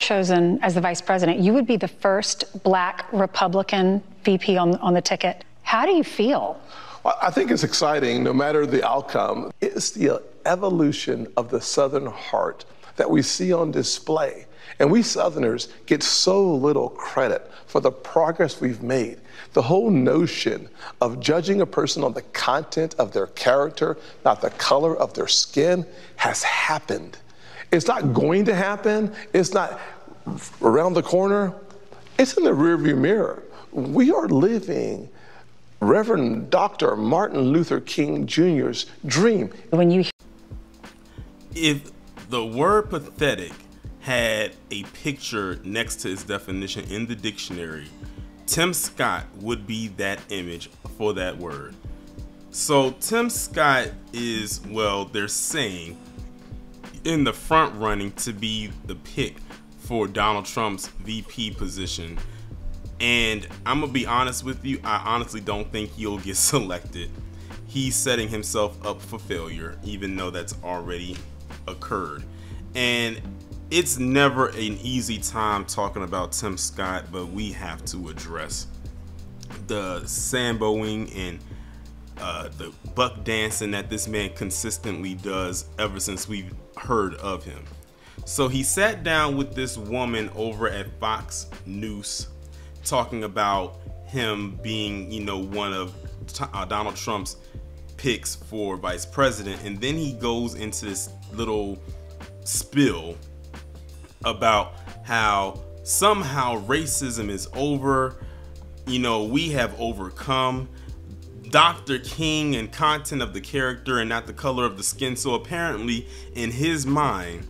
chosen as the vice president, you would be the first Black Republican VP on the ticket. How do you feel? Well, I think it's exciting, no matter the outcome. It's the evolution of the Southern heart that we see on display. And we Southerners get so little credit for the progress we've made. The whole notion of judging a person on the content of their character, not the color of their skin, has happened. It's not going to happen. It's not around the corner. It's in the rearview mirror. We are living Reverend Dr. Martin Luther King Jr.'s dream. If the word pathetic had a picture next to its definition in the dictionary, Tim Scott would be that image for that word. So Tim Scott is, well, they're saying, in the front running to be the pick for Donald Trump's VP position. And I'm gonna be honest with you, I honestly don't think he'll get selected. He's setting himself up for failure, even though that's already occurred. And it's never an easy time talking about Tim Scott, but we have to address the samboing and the buck dancing that this man consistently does ever since we've heard of him. So he sat down with this woman over at Fox News talking about him being, you know, one of Donald Trump's picks for vice president, and then he goes into this little spill about how somehow racism is over, you know, we have overcome Dr. King and content of the character and not the color of the skin. So apparently in his mind,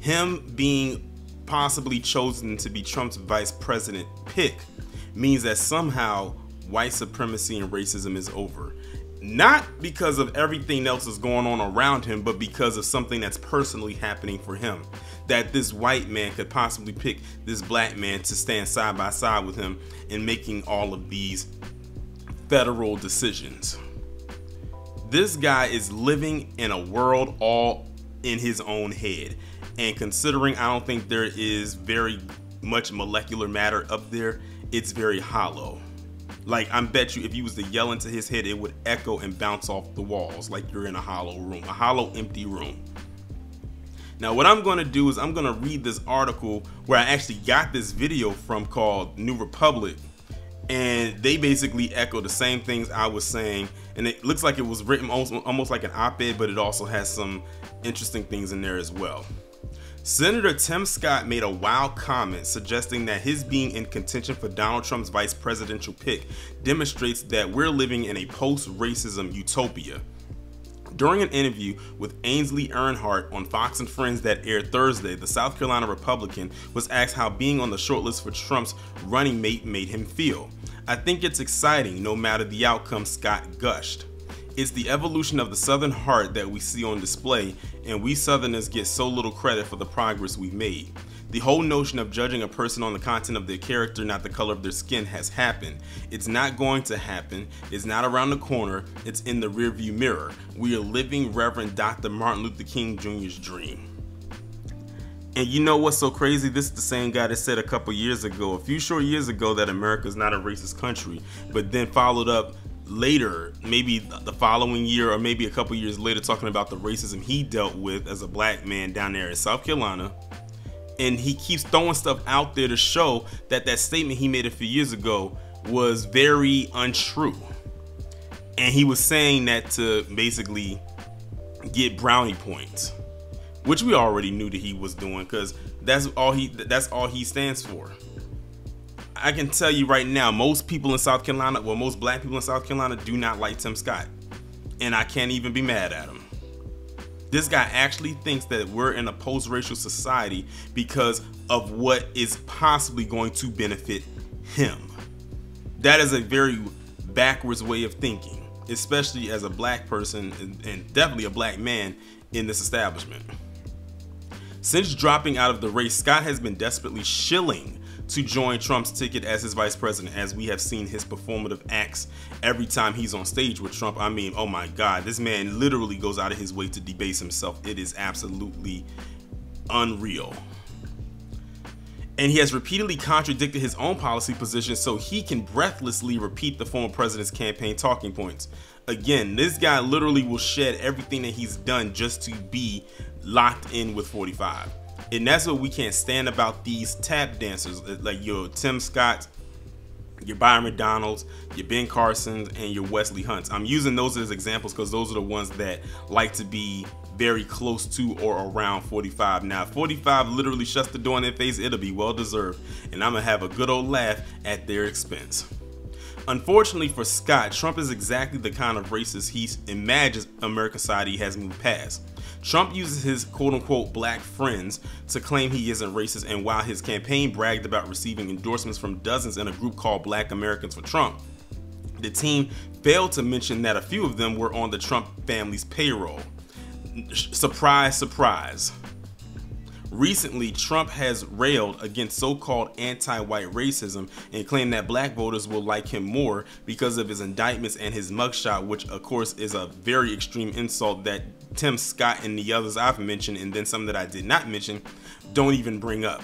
him being possibly chosen to be Trump's vice president pick means that somehow white supremacy and racism is over. Not because of everything else that's going on around him, but because of something that's personally happening for him. That this white man could possibly pick this black man to stand side by side with him in making all of these federal decisions. This guy is living in a world all in his own head. And considering I don't think there is very much molecular matter up there, it's very hollow. Like, I bet you if you was to yell into his head, it would echo and bounce off the walls like you're in a hollow room, a hollow, empty room. Now, what I'm going to do is I'm going to read this article where I actually got this video from called New Republic. And they basically echo the same things I was saying. And it looks like it was written almost like an op-ed, but it also has some interesting things in there as well. Senator Tim Scott made a wild comment suggesting that his being in contention for Donald Trump's vice presidential pick demonstrates that we're living in a post-racism utopia. During an interview with Ainsley Earnhardt on Fox and Friends that aired Thursday, the South Carolina Republican was asked how being on the shortlist for Trump's running mate made him feel. "I think it's exciting no matter the outcome," Scott gushed. "It's the evolution of the Southern heart that we see on display, and we Southerners get so little credit for the progress we've made. The whole notion of judging a person on the content of their character, not the color of their skin, has happened. It's not going to happen. It's not around the corner. It's in the rearview mirror. We are living Reverend Dr. Martin Luther King Jr.'s dream." And you know what's so crazy? This is the same guy that said a few short years ago, that America's not a racist country, but then followed up later, maybe the following year or maybe a couple years later, talking about the racism he dealt with as a black man down there in South Carolina. And he keeps throwing stuff out there to show that that statement he made a few years ago was very untrue. And he was saying that to basically get brownie points, which we already knew that he was doing, because that's all he stands for. I can tell you right now, most people in South Carolina, well, most black people in South Carolina do not like Tim Scott. And I can't even be mad at him. This guy actually thinks that we're in a post-racial society because of what is possibly going to benefit him. That is a very backwards way of thinking, especially as a black person and definitely a black man in this establishment. Since dropping out of the race, Scott has been desperately shilling to join Trump's ticket as his vice president, as we have seen his performative acts every time he's on stage with Trump. I mean, oh my God, this man literally goes out of his way to debase himself. It is absolutely unreal. And he has repeatedly contradicted his own policy position so he can breathlessly repeat the former president's campaign talking points. Again, this guy literally will shed everything that he's done just to be locked in with 45. And that's what we can't stand about these tap dancers, like your Tim Scott, your Byron McDonald's, your Ben Carsons, and your Wesley Hunts. I'm using those as examples because those are the ones that like to be very close to or around 45. Now, if 45 literally shuts the door in their face, it'll be well deserved, and I'm gonna have a good old laugh at their expense. Unfortunately for Scott, Trump is exactly the kind of racist he imagines American society has moved past. Trump uses his quote-unquote black friends to claim he isn't racist, and while his campaign bragged about receiving endorsements from dozens in a group called Black Americans for Trump, the team failed to mention that a few of them were on the Trump family's payroll. Surprise, surprise. Recently, Trump has railed against so-called anti-white racism and claimed that black voters will like him more because of his indictments and his mugshot, which of course is a very extreme insult that Tim Scott and the others I've mentioned, and then some that I did not mention, don't even bring up.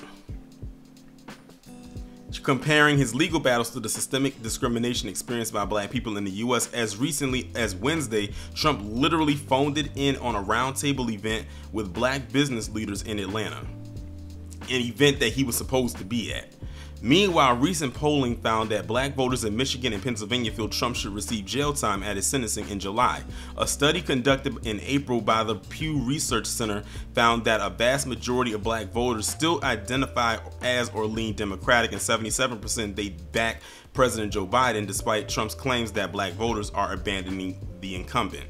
Comparing his legal battles to the systemic discrimination experienced by black people in the US, as recently as Wednesday, Trump literally phoned it in on a roundtable event with black business leaders in Atlanta, an event that he was supposed to be at. Meanwhile, recent polling found that black voters in Michigan and Pennsylvania feel Trump should receive jail time at his sentencing in July. A study conducted in April by the Pew Research Center found that a vast majority of black voters still identify as or lean Democratic, and 77% they back President Joe Biden, despite Trump's claims that black voters are abandoning the incumbent.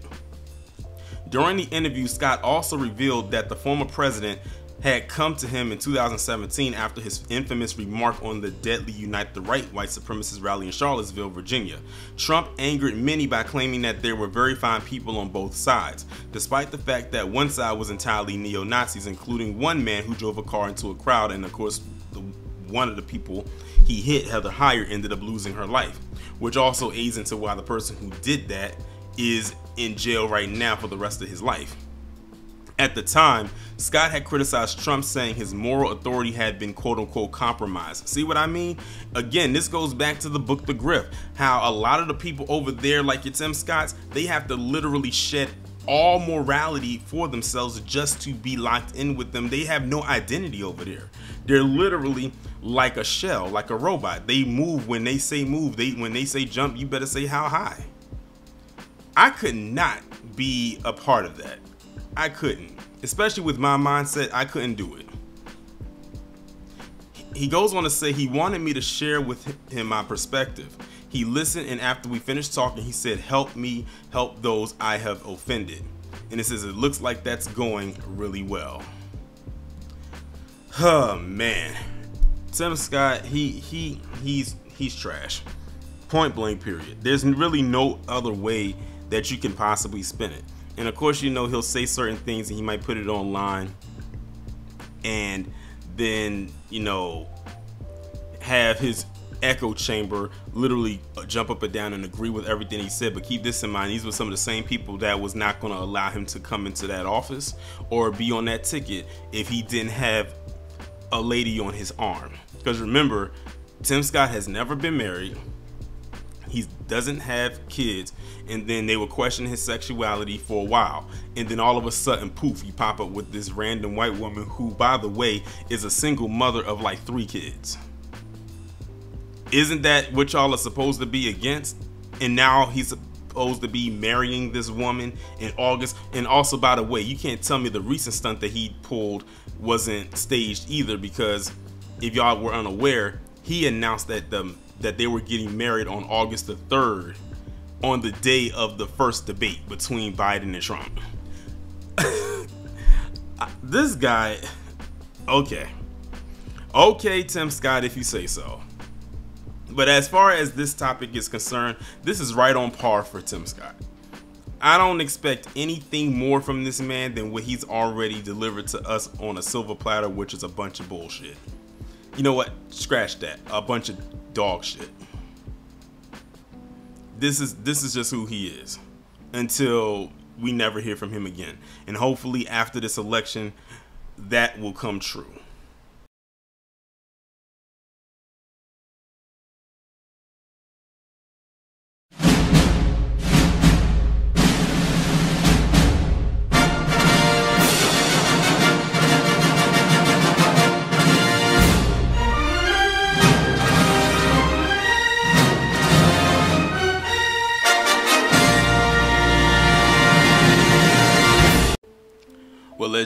During the interview, Scott also revealed that the former president had come to him in 2017 after his infamous remark on the deadly Unite the Right white supremacist rally in Charlottesville, Virginia. Trump angered many by claiming that there were very fine people on both sides, despite the fact that one side was entirely neo-Nazis, including one man who drove a car into a crowd, and of course one of the people he hit, Heather Heyer, ended up losing her life, which also aids into why the person who did that is in jail right now for the rest of his life. At the time, Scott had criticized Trump, saying his moral authority had been quote-unquote compromised. See what I mean? Again, this goes back to the book The Grift, how a lot of the people over there, like your Tim Scotts, they have to literally shed all morality for themselves just to be locked in with them. They have no identity over there. They're literally like a shell, like a robot. They move when they say move. When they say jump, you better say how high. I could not be a part of that. I couldn't, especially with my mindset. I couldn't do it. He goes on to say he wanted me to share with him my perspective. He listened, and after we finished talking, he said, "Help me help those I have offended." And it says it looks like that's going really well. Oh man, Tim Scott, he's trash. Point blank period. There's really no other way that you can possibly spin it. And of course, you know, he'll say certain things and he might put it online and then, you know, have his echo chamber literally jump up and down and agree with everything he said. But keep this in mind, these were some of the same people that was not going to allow him to come into that office or be on that ticket if he didn't have a lady on his arm. Because remember, Tim Scott has never been married. He doesn't have kids, and then they were questioning his sexuality for a while, and then all of a sudden, poof, you pop up with this random white woman who, by the way, is a single mother of like 3 kids. Isn't that what y'all are supposed to be against? And now he's supposed to be marrying this woman in August. And also, by the way, you can't tell me the recent stunt that he pulled wasn't staged either, because if y'all were unaware, he announced that they were getting married on August the 3rd, on the day of the first debate between Biden and Trump. This guy, okay, Tim Scott, if you say so. But as far as this topic is concerned, this is right on par for Tim Scott. I don't expect anything more from this man than what he's already delivered to us on a silver platter, which is a bunch of bullshit. You know what? Scratch that. A bunch of dog shit. This is just who he is until we never hear from him again. And hopefully after this election, that will come true.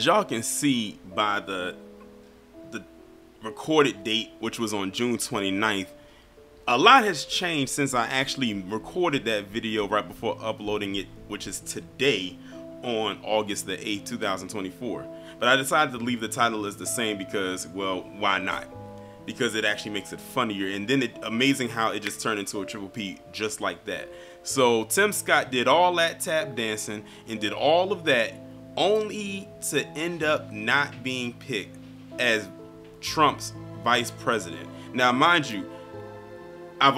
as y'all can see by the recorded date, which was on June 29th, a lot has changed since I actually recorded that video right before uploading it, which is today on August the 8th, 2024. But I decided to leave the title as the same because, well, why not? Because it actually makes it funnier. And then amazing how it just turned into a Triple P just like that. So Tim Scott did all that tap dancing and did all of that only to end up not being picked as Trump's vice president. Now, mind you, by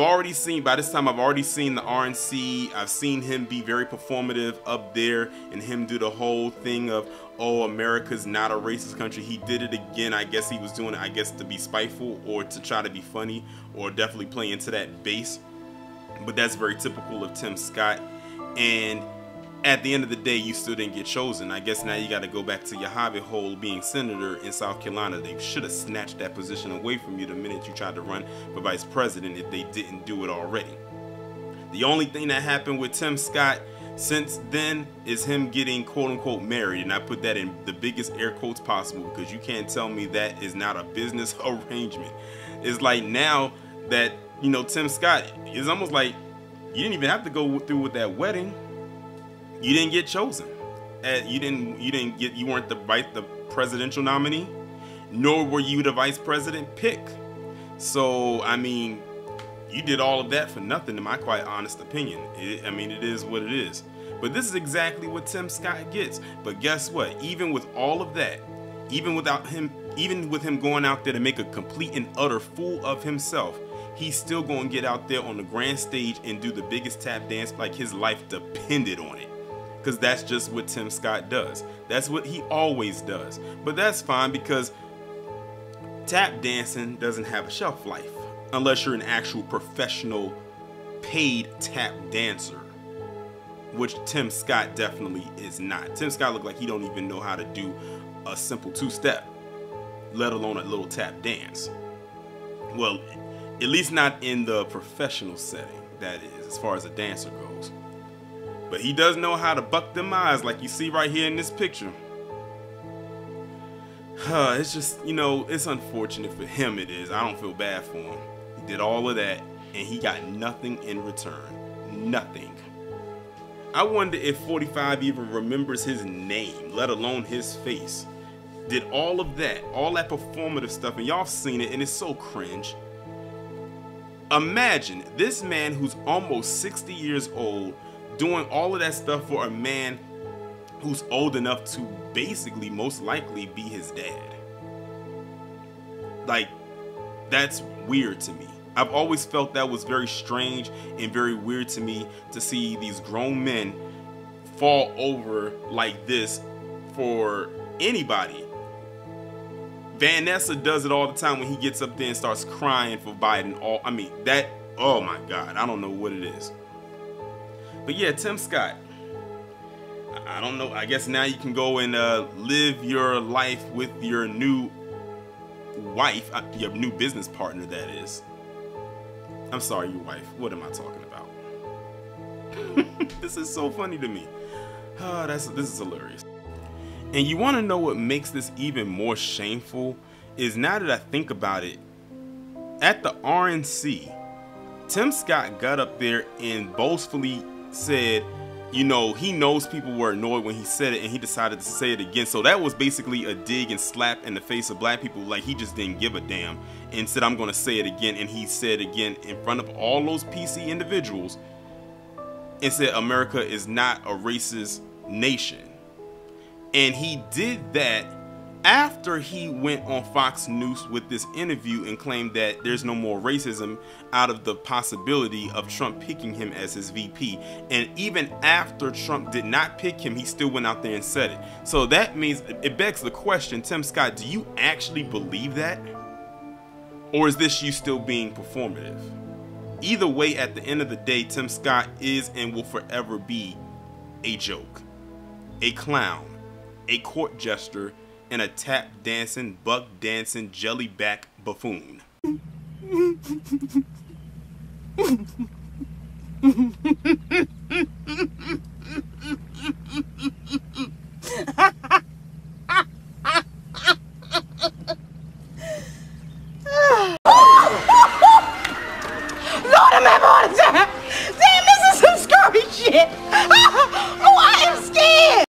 this time I've already seen the RNC. I've seen him be very performative up there and him do the whole thing of, oh, America's not a racist country. He did it again. I guess he was doing it, I guess, to be spiteful or to try to be funny, or definitely play into that base. But that's very typical of Tim Scott. And at the end of the day, you still didn't get chosen. I guess now you got to go back to your hobby hole being senator in South Carolina. They should have snatched that position away from you the minute you tried to run for vice president if they didn't do it already. The only thing that happened with Tim Scott since then is him getting quote-unquote married. And I put that in the biggest air quotes possible because you can't tell me that is not a business arrangement. It's like now that, you know, Tim Scott, is almost like you didn't even have to go through with that wedding. You didn't get chosen. You weren't the presidential nominee, nor were you the vice president pick. So, I mean, you did all of that for nothing, in my quite honest opinion. I mean, it is what it is. But this is exactly what Tim Scott gets. But guess what? Even with all of that, even with him going out there to make a complete and utter fool of himself, he's still going to get out there on the grand stage and do the biggest tap dance like his life depended on it. Because that's just what Tim Scott does. That's what he always does. But that's fine because tap dancing doesn't have a shelf life unless you're an actual professional paid tap dancer, which Tim Scott definitely is not. Tim Scott looked like he don't even know how to do a simple two-step, let alone a little tap dance. Well, at least not in the professional setting, that is, as far as a dancer goes. But he does know how to buck them eyes like you see right here in this picture. It's just, you know, it's unfortunate for him, it is. I don't feel bad for him. He did all of that and he got nothing in return. Nothing. I wonder if 45 even remembers his name, let alone his face. Did all of that performative stuff, and y'all seen it, and it's so cringe. Imagine this man who's almost 60 years old doing all of that stuff for a man who's old enough to basically most likely be his dad. Like, that's weird to me. I've always felt that was very strange and very weird to me to see these grown men fall over like this for anybody. Vanessa does it all the time when he gets up there and starts crying for Biden. Oh my God, I don't know what it is. But yeah, Tim Scott, I don't know. I guess now you can go and live your life with your new wife, your new business partner, that is. I'm sorry, your wife. What am I talking about? This is so funny to me. Oh, this is hilarious. And you want to know what makes this even more shameful? Is now that I think about it, at the RNC, Tim Scott got up there and boastfully said, you know, he knows people were annoyed when he said it and he decided to say it again. So that was basically a dig and slap in the face of black people, like he just didn't give a damn, and said, I'm going to say it again. And he said it again in front of all those PC individuals and said America is not a racist nation. And he did that after he went on Fox News with this interview and claimed that there's no more racism out of the possibility of Trump picking him as his VP. And even after Trump did not pick him, he still went out there and said it. So that means, it begs the question, Tim Scott, do you actually believe that? Or is this you still being performative? Either way, at the end of the day, Tim Scott is and will forever be a joke, a clown, a court jester, and a tap dancing, buck dancing, jellyback buffoon.